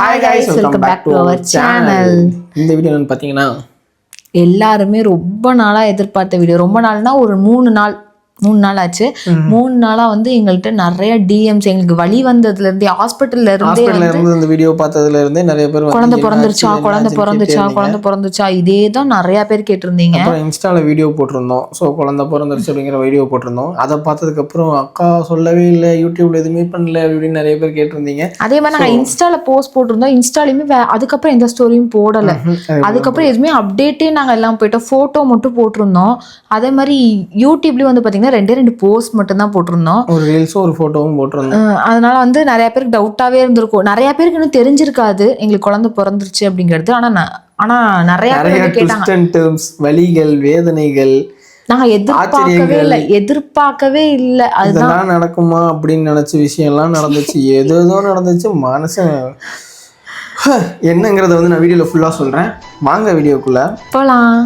Hi guys, welcome back to our channel. இந்த video வந்து பாத்தீங்கன்னா எல்லாருமே ரொம்ப நாளா எதிர்பார்த்த வீடியோ. ரொம்ப நாள்னா ஒரு 3 நாள் ஆச்சு. 3 நாளா வந்து எங்கள்கிட்ட நிறைய டிஎம்ஸ், எங்களுக்கு வலி வந்ததுல இருந்தே ஹாஸ்பிட்டல்ல இருந்தே இந்த வீடியோ பார்த்ததுல இருந்தே நிறைய பேர் குழந்தை பிறந்துச்சா இதே தான் நிறைய பேர் கேட்டிருந்தீங்க. அப்புறம் இன்ஸ்டால வீடியோ போட்டிருந்தோம். ஸோ குழந்தை பிறந்துருச்சு அப்படிங்கிற வீடியோ போட்டிருந்தோம். அதை பார்த்ததுக்கு அப்புறம் அக்கா சொல்லவே இல்லை, யூடியூப்ல எதுவுமே பண்ணல அப்படின்னு நிறைய பேர் கேட்டிருந்தீங்க. அதே மாதிரி நாங்கள் இன்ஸ்டால போஸ்ட் போட்டிருந்தோம். இன்ஸ்டாலையுமே அதுக்கப்புறம் எந்த ஸ்டோரியும் போடலை. அதுக்கப்புறம் எதுவுமே அப்டேட்டே நாங்கள் எல்லாம் போயிட்டோம். ஃபோட்டோ மட்டும் போட்டிருந்தோம். அதே மாதிரி யூடியூப்லேயும் வந்து பார்த்தீங்கன்னா 2 போஸ்ட் மட்டும் தான் போட்டிருந்தோம். ஒரு ரீல்ஸும் ஒரு ஃபோட்டோவும் போட்டிருந்தோம். அதனால வந்து நிறைய பேருக்கு டவுட்டாகவே இருந்திருக்கும். நிறைய பேருக்கு இன்னும் தெரிஞ்சிருக்காது எங்களுக்கு குழந்தை பிறந்துருச்சு அப்படிங்கிறது. ஆனால் நிறைய பேர் கேட்டாங்க வலிகள், வேதனைகள் நாங்க எதிர்பார்க்கவே இல்லை. அதெல்லாம் நடக்குமா அப்படின்னு நினைச்ச விஷயம்லாம் நடந்துச்சு. ஏதோ நடந்துச்சு. மனசன் என்னங்கிறத வந்து நான் வீடியோல ஃபுல்லா சொல்றேன். வாங்க வீடியோக்குள்ள போலாம்.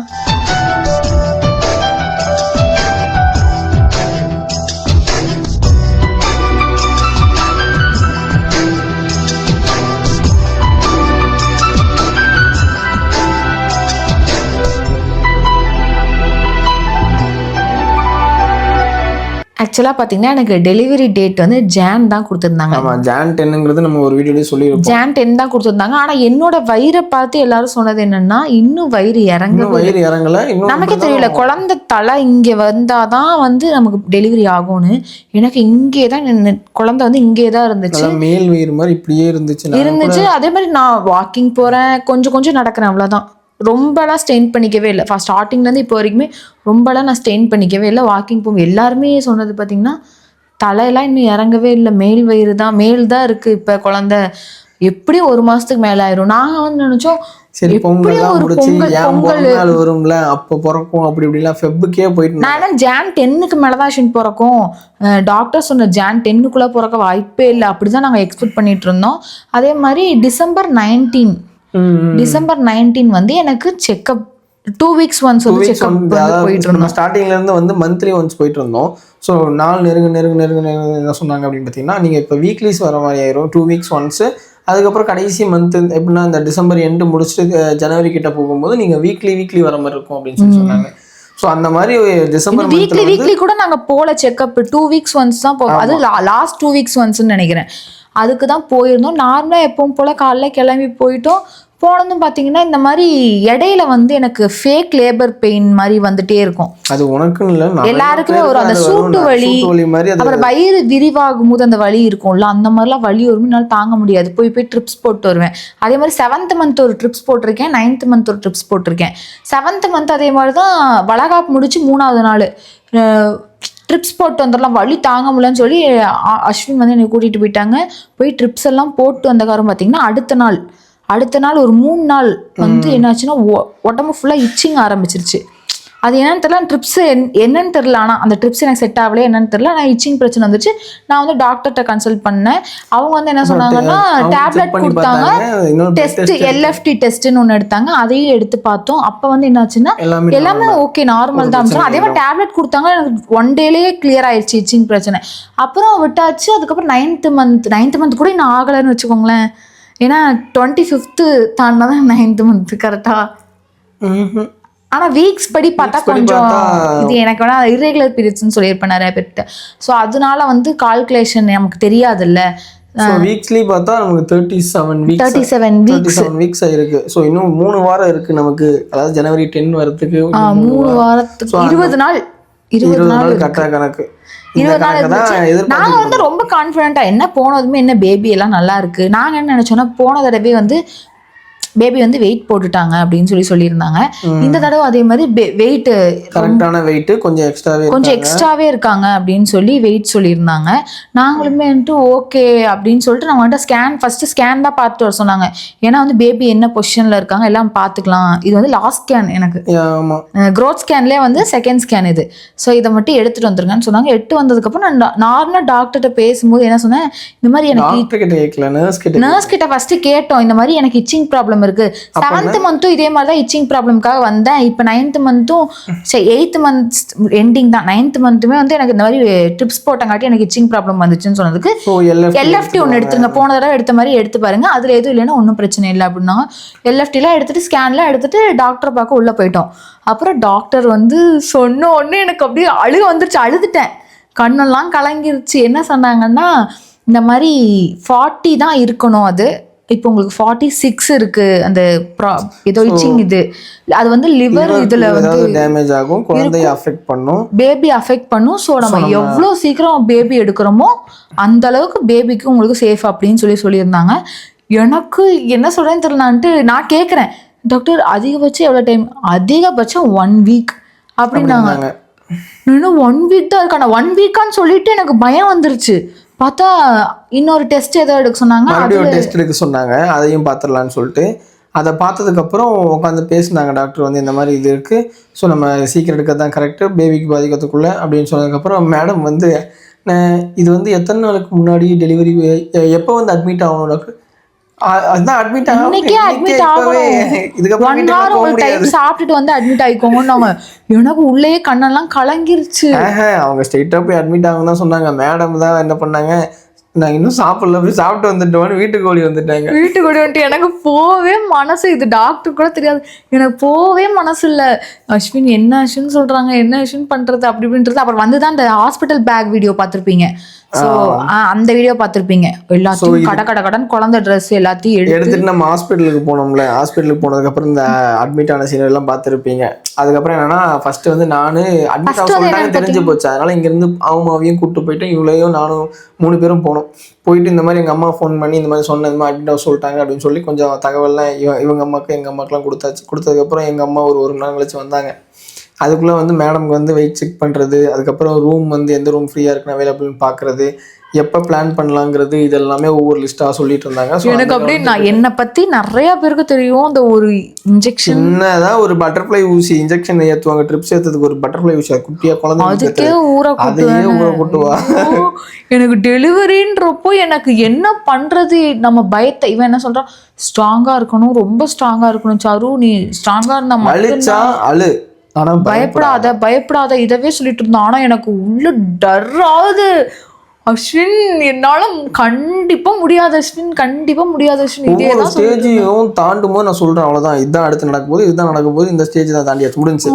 ஆக்சுவலாக பார்த்தீங்கன்னா எனக்கு டெலிவரி டேட் வந்து ஜான் தான் கொடுத்துருந்தாங்க. ஜான் 10ங்கிறது நம்ம ஒரு வீடியோலேயே சொல்லியிருப்போம். ஜான் 10 தான் கொடுத்துருந்தாங்க. ஆனால் என்னோட வயிறை பார்த்து எல்லாரும் சொன்னது என்னன்னா, இன்னும் வயிறு இறங்கல. நமக்கே தெரியல, குழந்தை தலை இங்கே வந்தாதான் வந்து நமக்கு டெலிவரி ஆகும்னு. எனக்கு இங்கே தான் குழந்தை வந்து இங்கே தான் இருந்துச்சு. மேல் வயிறு மாதிரி இப்படியே இருந்துச்சு. அதே மாதிரி நான் வாக்கிங் போகிறேன், கொஞ்சம் நடக்கிறேன், அவ்வளோதான். ரொம்பலாம் ஸ்ட்ரெயின் பண்ணிக்கவே இல்லை. ஃபர்ஸ்ட் ஸ்டார்டிங்லேருந்து இப்போ வரைக்குமே ரொம்பலாம் நான் ஸ்ட்ரெயின் பண்ணிக்கவே இல்லை. வாக்கிங் போகும் எல்லாருமே சொன்னது பார்த்தீங்கன்னா தலையெல்லாம் இன்னும் இறங்கவே இல்லை, மேல் தான் இருக்குது. இப்போ குழந்தை எப்படி 1 மாதத்துக்கு மேலே ஆயிரும். நாங்கள் வந்து நினச்சோம் சரி பொங்கல் வரும்ல அப்போ பிறக்கும் அப்படி இப்படிலாம் ஃபெப்ருக்கே போயிட்டு. நான் ஜான் 10க்கு மேலே தான் பிறக்கும், டாக்டர் சொன்ன ஜான் 10க்குள்ளே பிறக்க வாய்ப்பே இல்லை அப்படிதான் நாங்கள் எக்ஸ்பெக்ட் பண்ணிட்டு இருந்தோம். அதே மாதிரி டிசம்பர் 19 வந்து எனக்கு செக்அப் 2 வீக்ஸ் ஒன்ஸ் வந்து செக்அப் போயிட்டு இருந்தோம். ஸ்டார்டிங்ல இருந்து வந்து மந்த்லி ஒன்ஸ் போயிட்டு இருந்தோம். ஸோ நாள் நெருங்க என்ன சொன்னாங்க அப்படின்னு பார்த்தீங்கன்னா, நீங்கள் இப்போ வீக்லிஸ் வர மாதிரி ஆயிரும். 2 வீக்ஸ் ஒன்ஸு. அதுக்கப்புறம் கடைசி மந்த் எப்படின்னா இந்த டிசம்பர் எண்டு முடிச்சுட்டு ஜனவரி கிட்ட போகும்போது நீங்கள் வீக்லி வர மாதிரி இருக்கும் அப்படின்னு சொல்லி சொன்னாங்க. ஸோ அந்த மாதிரி டிசம்பர் வீக்லி கூட நாங்கள் போல செக்அப் 2 வீக்ஸ் ஒன்ஸ் தான் போகும். அது லாஸ்ட் 2 வீக்ஸ் ஒன்ஸ்ன்னு நினைக்கிறேன். அதுக்கு தான் போயிருந்தோம். நார்மலாக எப்பவும் போல காலைல கிளம்பி போயிட்டோம். போனதும் பார்த்தீங்கன்னா இந்த மாதிரி இடையில வந்து எனக்கு ஃபேக் லேபர் பெயின் மாதிரி வந்துட்டே இருக்கும். அது உனக்கும் இல்லை, எல்லாருக்குமே ஒரு அந்த சூட்டு வலி, அப்புறம் வயிறு விரிவாகும் போது அந்த வலி இருக்கும்ல, அந்த மாதிரிலாம் வலி ஒரு நாள் தாங்க முடியாது. போய் ட்ரிப்ஸ் போட்டு வருவேன். அதே மாதிரி 7th மந்த் ஒரு ட்ரிப்ஸ் போட்டிருக்கேன், 9th மந்த் ஒரு ட்ரிப்ஸ் போட்டிருக்கேன். 7th மந்த் அதே மாதிரி தான் வளகாப்பு முடிச்சு 3வது நாள் ட்ரிப்ஸ் போட்டு வந்துடலாம், வலி தாங்க முடியலன்னு சொல்லி அஸ்வின் வந்து என்னை கூட்டிகிட்டு போயிட்டாங்க. போய் ட்ரிப்ஸ் எல்லாம் போட்டு வந்த காரம் பார்த்தீங்கன்னா அடுத்த நாள் ஒரு 3 நாள் வந்து என்னாச்சுன்னா உடம்பு ஃபுல்லாக இச்சிங் ஆரம்பிச்சிருச்சு. அது என்னன்னு தெரியல, ட்ரிப்ஸ் என்னன்னு தெரியல. ஆனால் அந்த ட்ரிப்ஸ் எனக்கு செட் ஆகலையே என்னன்னு தெரியல. நான் இச்சிங் பிரச்சனை வந்துச்சு. நான் வந்து டாக்டர்கிட்ட கன்சல்ட் பண்ணேன். அவங்க வந்து என்ன சொன்னாங்கன்னா டேப்லெட் கொடுத்தாங்க. டெஸ்ட் LFT டெஸ்ட்னு ஒன்று எடுத்தாங்க. அதையும் எடுத்து பார்த்தோம். அப்போ வந்து என்னாச்சுன்னா எல்லாமே ஓகே, நார்மல் தான். அதே மாதிரி டேப்லெட் கொடுத்தாங்க. எனக்கு 1 டேலேயே கிளியர் ஆயிடுச்சு இச்சிங் பிரச்சனை. அப்புறம் விட்டாச்சு. அதுக்கப்புறம் 9th மந்த் கூட இன்னும் ஆகலைன்னு வச்சுக்கோங்களேன். ஏன்னா 25th தாண்டா தான் 9th மந்த் கரெக்டா. ஆனால் வீக்ஸ் படி பார்த்தா கொஞ்சம் இது எனக்கு வேணா இர்ரெகுலர் பீரியட்ஸ்ன்னு சொல்லியிருப்பேன் நிறைய பேர்கிட்ட. ஸோ அதனால வந்து கால்குலேஷன் நமக்கு தெரியாதுல்ல. வீக்ஸ்லி பார்த்தா நமக்கு 37 வீக்ஸ் ஆயிருக்கு. ஸோ இன்னும் 3 வாரம் இருக்கு நமக்கு. அதாவது ஜனவரி 10 வரதுக்கு 3 வாரத்துக்கு 20 நாள் கரெக்டா கணக்கு. நாங்க வந்து ரொம்ப கான்ஃபிடென்ட்டா என்ன போனதுமே என்ன பேபி எல்லாம் நல்லா இருக்கு. நாங்க என்ன நினைச்சோம்னா போன தடவை வந்து பேபி வந்து வெயிட் போட்டுட்டாங்க அப்படின்னு சொல்லியிருந்தாங்க. இந்த தடவை அதே மாதிரி வெயிட் கரெக்டான வெயிட் கொஞ்சம் எக்ஸ்ட்ராவே இருக்காங்க அப்படின்னு சொல்லி வெயிட் சொல்லியிருந்தாங்க. நாங்களுமே வந்துட்டு ஓகே அப்படின்னு சொல்லிட்டு நம்ம வந்துட்டு ஃபர்ஸ்ட் ஸ்கேன் தான் பார்த்துட்டு வர சொன்னாங்க. ஏன்னா வந்து பேபி என்ன பொசிஷன்ல இருக்காங்க எல்லாம் பார்த்துக்கலாம். இது வந்து லாஸ்ட் ஸ்கேன், எனக்கு க்ரோத் ஸ்கேன்லேயே வந்து 2nd ஸ்கேன் இது. ஸோ இதை மட்டும் எடுத்துட்டு வந்துருங்கன்னு சொன்னாங்க. எடுத்து வந்ததுக்கப்புறம் நான் நார்மலாக டாக்டர்கிட்ட பேசும்போது என்ன சொன்னேன், இந்த மாதிரி எனக்கு நர்ஸ் கிட்ட ஃபர்ஸ்ட் கேட்டோம், இந்த மாதிரி எனக்கு இச்சிங் ப்ராப்ளம் ப்ராப்ளம் இருக்கு. 7th மந்த்தும் இதே மாதிரி தான் இச்சிங் ப்ராப்ளம்காக வந்தேன். இப்போ 9th மந்த்தும் 8th மந்த் எண்டிங் தான். 9th மந்த்துமே வந்து எனக்கு இந்த மாதிரி ட்ரிப்ஸ் போட்டங்காட்டி எனக்கு இச்சிங் ப்ராப்ளம் வந்துச்சுன்னு சொன்னதுக்கு LFT ஒன்று எடுத்துருங்க, போன தடவை எடுத்த மாதிரி எடுத்து பாருங்க, அதுல எதுவும் இல்லைன்னா ஒன்றும் பிரச்சனை இல்லை அப்படின்னாங்க. LFTலாம் எடுத்துட்டு ஸ்கேன்லாம் எடுத்துட்டு டாக்டர் பார்க்க உள்ள போயிட்டோம். அப்புறம் டாக்டர் வந்து சொன்ன உடனே எனக்கு அப்படியே அழுக வந்துருச்சு, அழுதுட்டேன், கண்ணெல்லாம் கலங்கிருச்சு. என்ன சொன்னாங்கன்னா, இந்த மாதிரி 40 தான் இருக்கணும், அது இப்போ உங்களுக்கு 46 இருக்கு, அந்த ஏதோ இச்சிங் இது அது வந்து லிவர் இதுல வந்து டேமேஜ் ஆகும், குழந்தையை அஃபெக்ட் பண்ணும், பேபி அஃபெக்ட் பண்ணும். ஸோ நம்ம எவ்வளோ சீக்கிரம் பேபி எடுக்கிறோமோ அந்த அளவுக்கு பேபிக்கு உங்களுக்கு சேஃப் அப்படின்னு சொல்லியிருந்தாங்க. எனக்கு என்ன சொல்றேன்னு தெரியலான்ட்டு நான் கேட்குறேன், டாக்டர் அதிகபட்சம் எவ்வளோ டைம்? அதிகபட்சம் 1 வீக் அப்படின்னாங்க. இன்னும் 1 வீக் தான் இருக்கான, 1 வீக்கான்னு சொல்லிட்டு எனக்கு பயம் வந்துருச்சு. பார்த்தா இன்னொரு டெஸ்ட் ஏதோ எடுக்க சொன்னாங்க, மறுபடியும் டெஸ்ட் எடுக்க சொன்னாங்க, அதையும் பார்த்துடலான்னு சொல்லிட்டு அதை பார்த்ததுக்கப்புறம் உட்காந்து பேசினாங்க டாக்டர் வந்து இந்த மாதிரி இது இருக்குது, ஸோ நம்ம சீக்கிரம் எடுக்கிறது தான் கரெக்டு, பேபிக்கு பாதிக்கிறதுக்குள்ளே அப்படின்னு சொன்னதுக்கப்புறம் மேடம் வந்து இது வந்து எத்தனை நாளுக்கு முன்னாடி டெலிவரி, எப்போ வந்து அட்மிட் ஆகணும் டாக்டர்? அதான் அட்மிட் சாப்பிட்டுட்டு வந்து அட்மிட் ஆயிக்கோங்க. எனக்கு உள்ளே கண்ணெல்லாம் கலங்கிருச்சு. அவங்க ஸ்ட்ரெயிட்டா போய் அட்மிட் ஆகும் தான் சொன்னாங்க. மேடம் தான் என்ன பண்ணாங்க, நான் இன்னும் சாப்பிடல, போய் சாப்பிட்டு வந்துட்டோன்னு வீட்டுக்கு ஓடி வந்துட்டாங்க. வீட்டுக்கு ஓடி வந்துட்டு எனக்கு போவே மனசு, இது டாக்டர் கூட தெரியாது, எனக்கு போவே மனசு இல்லை. அஸ்வின் என்ன அஸ்வின் சொல்றாங்க, என்ன அஸ்வின் பண்றது அப்படி இப்படின்றது. அப்புறம் வந்துதான் அந்த ஹாஸ்பிட்டல் பேக் வீடியோ பார்த்துருப்பீங்க. ஸோ அந்த வீடியோ பார்த்துருப்பீங்க, எல்லாத்தையும் கடன் குழந்தை ட்ரெஸ் எல்லாத்தையும் எடுத்துட்டு நம்ம ஹாஸ்பிட்டலுக்கு போனோம்ல, ஹாஸ்பிட்டலுக்கு போனதுக்கப்புறம் இந்த அட்மிட் ஆன சீன் எல்லாம் பார்த்துருப்பீங்க. அதுக்கப்புறம் என்னன்னா ஃபர்ஸ்ட் வந்து நான் அட்மிட் ஆக சொல்லிட்டாங்க தெரிஞ்சு போச்சு. அதனால இங்கேருந்து அவமாவையும் கூப்பிட்டு போயிட்டு இவளையும் நானும் 3 பேரும் போனோம். போயிட்டு இந்த மாதிரி எங்கள் அம்மா ஃபோன் பண்ணி இந்த மாதிரி சொன்ன, இந்த மாதிரி அட்மிட் ஆக சொல்லிட்டாங்க அப்படின்னு சொல்லி கொஞ்சம் தகவல்லாம் இவங்க அம்மாவுக்கு எங்கள் அம்மாக்கெல்லாம் கொடுத்தாச்சு. கொடுத்ததுக்கப்புறம் எங்கள் அம்மா ஒரு மணி நேரம் கழிச்சு வந்தாங்க. அதுக்குள்ளே வந்து மேடம்க்கு வந்து வெயிட் செக் பண்ணுறது, அதுக்கப்புறம் ரூம் வந்து எந்த ரூம் ஃப்ரீயாக இருக்குன்னு அவைலபிள்னு பார்க்குறது, எப்போ பிளான் பண்ணலாங்கிறது, இதெல்லாமே ஒவ்வொரு லிஸ்ட்டாக சொல்லிட்டு இருந்தாங்க. எனக்கு அப்படியே நான் என்னை பற்றி நிறையா பேருக்கு தெரியும். அந்த ஒரு இன்ஜெக்ஷன் சின்னதாக ஒரு பட்டர்ஃப்ளை ஊசி இன்ஜெக்ஷன் ஏற்றுவாங்க, ட்ரிப்ஸ் ஏற்றுறதுக்கு ஒரு பட்டர்ஃப்ளை ஊசி குட்டியாக குழந்தை, அதுக்கே ஊற கூட்டுவா. எனக்கு டெலிவரின்றப்போ எனக்கு என்ன பண்ணுறது, நம்ம பயத்தை, இவன் என்ன சொல்கிறான், ஸ்ட்ராங்காக இருக்கணும், ரொம்ப ஸ்ட்ராங்காக இருக்கணும் சாரு, நீ ஸ்ட்ராங்காக இருந்தா அழுச்சா அழு, ஆனா பயப்படாத இதவே சொல்லிட்டு இருந்தான். ஆனா எனக்கு உள்ள டர்ராகுது. அஸ்வின் என்னால கண்டிப்பா முடியாது அஸ்வின், கண்டிப்பா முடியாது அஸ்வின். இதேதான் ஸ்டேஜையும் தாண்டும் போது நான் சொல்றேன், அவ்வளவுதான், இதுதான் அடுத்து நடக்கும் போது, இதுதான் நடக்கும் போது, இந்த ஸ்டேஜ் தான் தாண்டியாச்சு, முடிஞ்சு.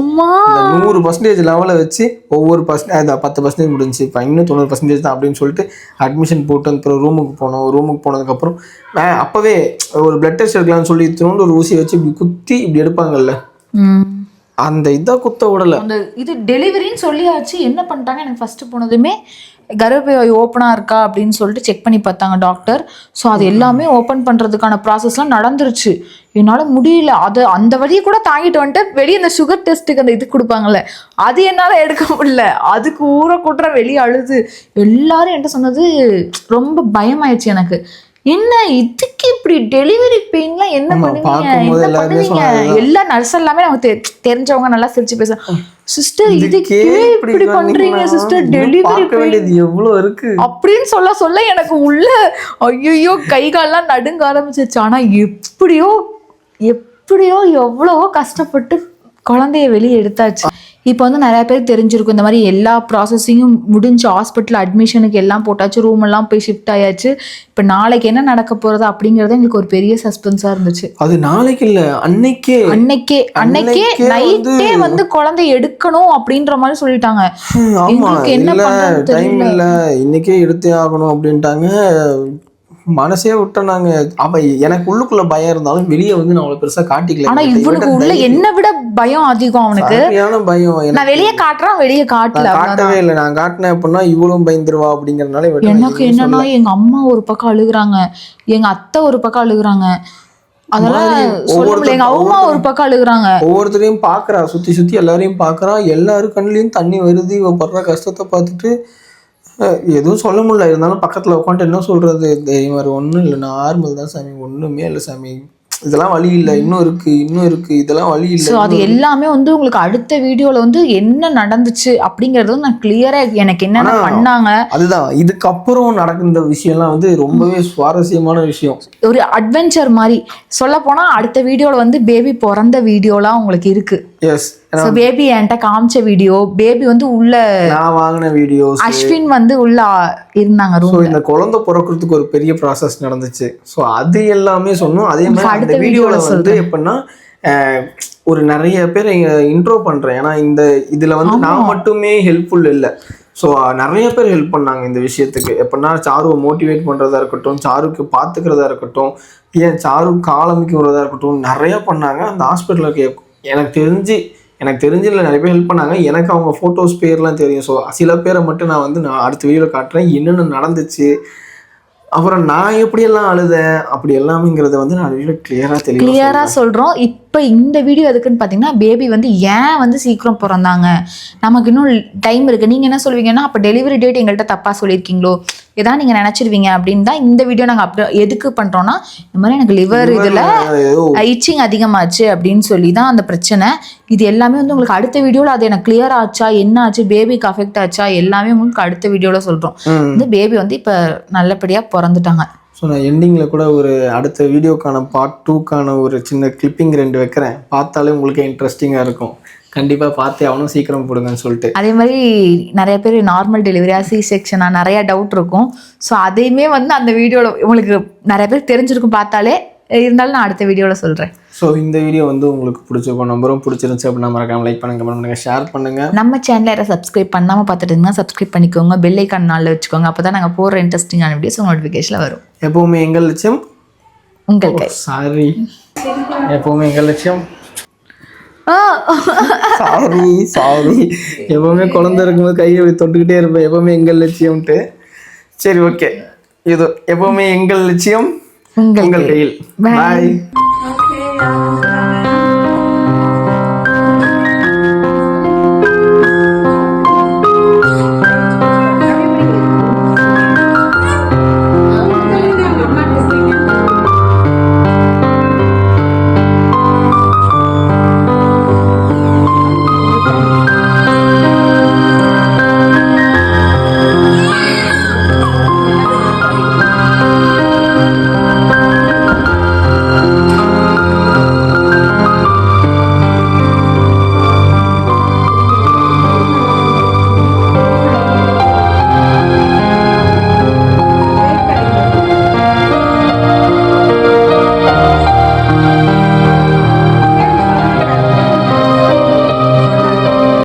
100% லெவலை வச்சு ஒவ்வொரு 10% முடிஞ்சு, இப்போ இன்னும் 90% தான் அப்படின்னு சொல்லிட்டு அட்மிஷன் போட்டு அப்புறம் ரூமுக்கு போனோம். ரூமுக்கு போனதுக்கப்புறம் அப்பவே ஒரு பிளட் டெஸ்ட் எடுக்கலாம்னு சொல்லி இத்தனோண்டு ஒரு ஊசி வச்சு இப்படி குத்தி இப்படி எடுப்பாங்கல்ல, அந்த இதை குத்த விடல. அந்த இது டெலிவரின்னு சொல்லியாச்சு. என்ன பண்ணிட்டாங்க, எனக்கு ஃபர்ஸ்ட் போனதுமே கர்ப்பப்பை ஓப்பனாக இருக்கா அப்படின்னு சொல்லிட்டு செக் பண்ணி பார்த்தாங்க டாக்டர். ஸோ அது எல்லாமே ஓப்பன் பண்ணுறதுக்கான ப்ராசஸ்லாம் நடந்துருச்சு. என்னால் முடியல, அது அந்த வழியை கூட தாங்கிட்டு வந்துட்டு வெளியே அந்த சுகர் டெஸ்ட்டுக்கு அந்த இது கொடுப்பாங்கல்ல, அது என்னால் எடுக்க முடியல. அதுக்கு ஊற கூட்டுற வெளியே அழுது எல்லாரும் என்ன சொன்னது, ரொம்ப பயமாயிடுச்சு எனக்கு. என்ன இதுக்கு இப்படி டெலிவரி பெயின்லாம் என்ன பண்ணுவீங்க, எல்லா நர்ஸ் எல்லாமே நமக்கு தெரிஞ்சவங்க நல்லா சிரிச்சு பேசுறாங்க. சிஸ்டர் இதுக்கே இப்படி பண்றீங்க சிஸ்டர், டெலிவரி பெயின் எவ்வளவு இருக்கு அப்படின்னு சொல்ல எனக்கு உள்ள ஐயோ கை கால்லாம் நடுங்க ஆரம்பிச்சிருச்சு. ஆனா எப்படியோ எவ்வளவோ கஷ்டப்பட்டு குழந்தைய வெளியே எடுத்தாச்சு. இப்போ வந்து நிறைய பேருக்கு தெரிஞ்சிருக்கும், இந்த மாதிரி எல்லா ப்ராசஸிங்கும் முடிஞ்சு ஹாஸ்பிட்டல் அட்மிஷனுக்கு எல்லாம் போட்டாச்சு, ரூம் எல்லாம் போய் ஷிஃப்ட் ஆயாச்சு. இப்போ நாளைக்கு என்ன நடக்க போறது அப்படிங்கறது எங்களுக்கு ஒரு பெரிய சஸ்பென்ஸா இருந்துச்சு. அது நாளைக்கு இல்ல, அன்னைக்கே நைட்டே வந்து குழந்தை எடுக்கணும் அப்படின்ற மாதிரி சொல்லிட்டாங்க. என்ன டைம் இல்ல, இன்னைக்கே எடுத்தே ஆகணும் அப்படின்ட்டாங்க. மனசே விட்டனாங்க. அப்ப எனக்கு உள்ளுக்குள்ள பயம் இருந்தாலும் வெளியே வந்து நான் அவ்வளவு பெருசா காட்டிக்கல. ஆனா இவனுக்கு உள்ள என்ன விட பயம் அதிகம் அவனுக்கு. பயம் நான் வெளியே காட்டுறான், வெளியே காட்டவே இல்லை. நான் காட்டினேன் அப்படின்னா இவளும் பயந்துருவா அப்படிங்கறதுனால எனக்கு என்னன்னா, எங்க அம்மா ஒரு பக்கம் அழுகுறாங்க, எங்க அத்தை ஒரு பக்கம் அழுகுறாங்க, அதெல்லாம் எங்க அம்மா ஒரு பக்கம் அழுகுறாங்க. ஒவ்வொருத்தரையும் பாக்குறா, சுத்தி எல்லாரையும் பாக்குறா, எல்லாரும் கண்ணுலயும் தண்ணி வருது. இவ படுற கஷ்டத்தை பார்த்துட்டு எதுவும் சொல்ல முடியல. இருந்தாலும் பக்கத்துல உட்காந்துட்டு என்ன சொல்றது, மாதிரி ஒன்றும் இல்லை, நார்மல் தான் சாமி, ஒன்றுமே இல்லை சாமி, இதெல்லாம் வழி இல்லை, இன்னும் இருக்கு இதெல்லாம் வழி இல்லை. ஸோ அது எல்லாமே வந்து உங்களுக்கு அடுத்த வீடியோல வந்து என்ன நடந்துச்சு அப்படிங்கறது வந்து நான் கிளியரா எனக்கு என்னென்ன பண்ணாங்க. அதுதான் இதுக்கப்புறம் நடக்கிற விஷயம்லாம் வந்து ரொம்பவே சுவாரஸ்யமான விஷயம், ஒரு அட்வென்ச்சர் மாதிரி. சொல்ல போனா அடுத்த வீடியோல வந்து பேபி பிறந்த வீடியோலாம் உங்களுக்கு இருக்கு. எஸ், பேபி என்கிட்ட காமிச்ச வீடியோ, பேபி வந்து உள்ள நான் வாங்கின வீடியோஸ், அஸ்வின் வந்து உள்ள இருந்தாங்க ரூம்ல. இந்த குழந்தை பிறக்கிறதுக்கு ஒரு பெரிய ப்ராசஸ் நடந்துச்சு. ஸோ அது எல்லாமே சொன்னோம். அதே மாதிரி அந்த வீடியோல வந்து எப்படின்னா ஒரு நிறைய பேர் இன்ட்ரோ பண்றேன். ஏன்னா இதுல வந்து நான் மட்டுமே ஹெல்ப்ஃபுல் இல்லை. ஸோ நிறைய பேர் ஹெல்ப் பண்ணாங்க இந்த விஷயத்துக்கு. எப்படின்னா சாருவை மோட்டிவேட் பண்ணுறதா இருக்கட்டும், சாருக்கு பார்த்துக்கிறதா இருக்கட்டும், ஏன் சாரு காலமிக்கு விடுறதா இருக்கட்டும், நிறைய பண்ணாங்க. அந்த ஹாஸ்பிட்டலுக்கு எனக்கு தெரிஞ்சு இல்லை, நிறைய பேர் ஹெல்ப் பண்ணாங்க. எனக்கு அவங்க ஃபோட்டோஸ் பேர்லாம் தெரியும். ஸோ சில பேரை மட்டும் நான் அடுத்த வீடியோவில் காட்டுறேன் என்னென்ன நடந்துச்சு, அப்புறம் நான் எப்படியெல்லாம் அழுதேன் அப்படி எல்லாமேங்கிறத வந்து நான் கிளியரா சொல்றோம். இப்போ இந்த வீடியோ எதுக்குன்னு பார்த்தீங்கன்னா, பேபி வந்து ஏன் வந்து சீக்கிரம் பிறந்தாங்க, நமக்கு இன்னும் டைம் இருக்கு. நீங்க என்ன சொல்லுவீங்கன்னா, அப்போ டெலிவரி டேட் எங்கள்கிட்ட தப்பா சொல்லியிருக்கீங்களோ, ஏதாவது நீங்க நினைச்சிருவீங்க அப்படின்னு தான் இந்த வீடியோ நாங்கள் அப்படி எதுக்கு பண்றோம்னா, இந்த மாதிரி எனக்கு லிவர் இதுல இச்சிங் அதிகமாச்சு அப்படின்னு சொல்லி தான் அந்த பிரச்சனை. இது எல்லாமே வந்து உங்களுக்கு அடுத்த வீடியோல அது எனக்கு கிளியர் ஆச்சா, என்ன ஆச்சு, பேபிக்கு அஃபெக்ட் ஆச்சா, எல்லாமே உங்களுக்கு அடுத்த வீடியோல சொல்றோம். இந்த பேபி வந்து இப்ப நல்லபடியா பிறந்துட்டாங்க. ஸோ நான் எண்டிங்கில் கூட ஒரு அடுத்த வீடியோக்கான பார்ட் 2க்கான ஒரு சின்ன கிளிப்பிங் 2 வைக்கிறேன். பார்த்தாலே உங்களுக்கு இன்ட்ரெஸ்டிங்காக இருக்கும். கண்டிப்பாக பார்த்தே அவனும் சீக்கிரம் போடுங்கன்னு சொல்லிட்டு. அதே மாதிரி நிறைய பேர் நார்மல் டெலிவரியா சி செக்ஷனா நிறைய டவுட் இருக்கும். ஸோ அதையுமே வந்து அந்த வீடியோவில் உங்களுக்கு நிறைய பேர் தெரிஞ்சிருக்கும் பார்த்தாலே. இருந்தாலும் நான் அடுத்த வீடியோவில் சொல்கிறேன். ஸோ இந்த வீடியோ வந்து உங்களுக்கு பிடிச்சிருக்கும், நம்பரும் பிடிச்சிருந்துச்சு அப்படின்னா மறக்காம லைக் பண்ணுங்க, கமெண்ட் பண்ணுங்க, ஷேர் பண்ணுங்க. நம்ம சேனலை யாராவது சப்ஸ்கிரைப் பண்ணாமல் பார்த்துட்டு இருந்தால் சப்ஸ்கிரைப் பண்ணிக்கோங்க, பெல் ஐக்கான் நாளில் வச்சுக்கோங்க. அப்போ தான் நாங்கள் போகிற இன்ட்ரெஸ்டிங்கான வீடியோஸ் நோட்டிஃபிகேஷனில் வரும். எப்போவுமே எங்கள் லட்சியம் உங்கள் கை. சாரி, எப்போவுமே எங்கள் லட்சியம். சாரி எப்பவுமே குழந்தை இருக்கும்போது கையை தொட்டுக்கிட்டே இருப்பேன், எப்பவுமே எங்கள் லட்சியம்ட்டு. சரி, ஓகே, இது எப்பவுமே எங்கள் லட்சியம் உங்கள் கையில். பாய்.